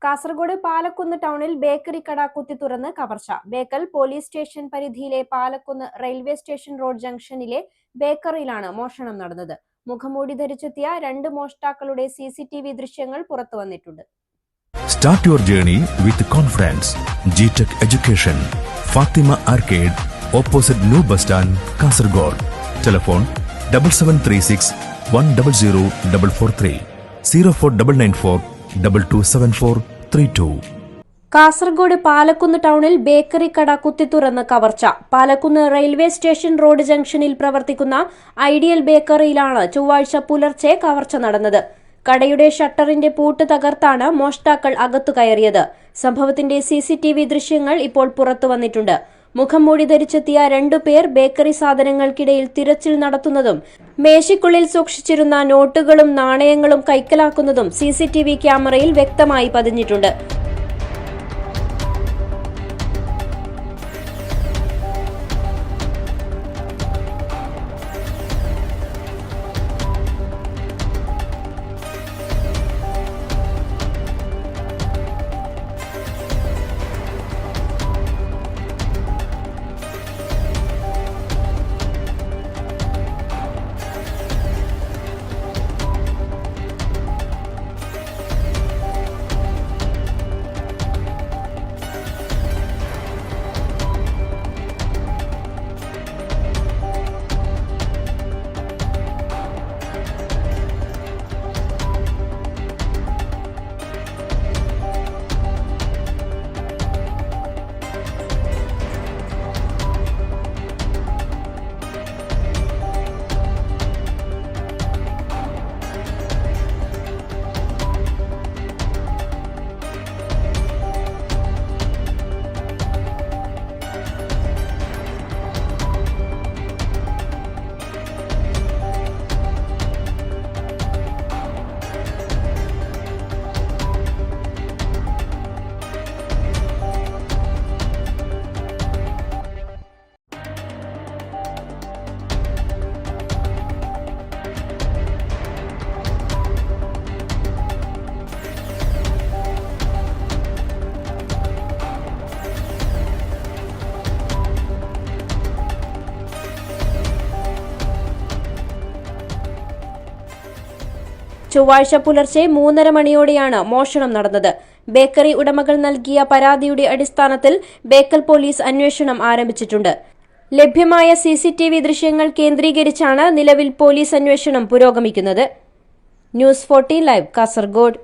കാസർഗോഡ് പാലക്കുന്ന് ടൗണിൽ ബേക്കറി കട കുത്തിത്തുറന്ന് കവർച്ച. ബേക്കൽ പോലീസ് സ്റ്റേഷൻ പരിധിയിലെ പാലക്കുന്ന് റെയിൽവേ സ്റ്റേഷൻ റോഡ് ജംഗ്ഷനിലെ ബേക്കറിയിലാണ് മോഷണം നടന്നത്. മുഖംമൂടി ധരിച്ചെത്തിയ 2 മോഷ്ടാക്കളുടെ CCTV ദൃശ്യങ്ങൾ പുറത്തുവന്നിട്ടുണ്ട്. Start your journey with confidence. GTech Education. Fatima Arcade, opposite New Bus Stand, Kasargod. Telephone 7736 100 443 04994 227432. Kasaragod Palakkunnu ടൗണിൽ ബേക്കറി കട കുത്തിത്തുറന്ന് കവർച്ച. പാലക്കുന്ന് റെയിൽവേ സ്റ്റേഷൻ റോഡ് ജംഗ്ഷനിൽ പ്രവർത്തിക്കുന്ന ഐഡിയൽ ബേക്കറിയിലാണ് ചൊവ്വാഴ്ച പുലർച്ചെ കവർച്ച നടന്നത്. കടയുടെ ഷട്ടറിന്റെ പൂട്ട് തകർത്താണ് മോഷ്ടാക്കൾ അകത്തു കയറിയത്. സംഭവത്തിന്റെ CCTV ദൃശ്യങ്ങൾ ഇപ്പോൾ പുറത്തുവന്നിട്ടുണ്ട്. മുഖംമൂടി ധരിച്ചെത്തിയ 2 പേർ ബേക്കറി സാധനങ്ങൾക്കിടയിൽ തിരച്ചിൽ നടത്തുന്നതും മേശയ്ക്കുള്ളിൽ സൂക്ഷിച്ചിരുന്ന നോട്ടുകളും നാണയങ്ങളും കൈക്കലാക്കുന്നതും CCTV ക്യാമറയിൽ വ്യക്തമായി പതിഞ്ഞിട്ടുണ്ട്. ചൊവ്വാഴ്ച പുലർച്ചെ 3:30 മണിയോടെയാണ് മോഷണം നടന്നത്. ബേക്കറി ഉടമകൾ നൽകിയ പരാതിയുടെ അടിസ്ഥാനത്തിൽ ബേക്കൽ പോലീസ് അന്വേഷണം ആരംഭിച്ചിട്ടുണ്ട്. ലഭ്യമായ CCTV ദൃശ്യങ്ങൾ കേന്ദ്രീകരിച്ചാണ് നിലവിൽ പോലീസ് അന്വേഷണം പുരോഗമിക്കുന്നത്. News 14 live, Kasaragod.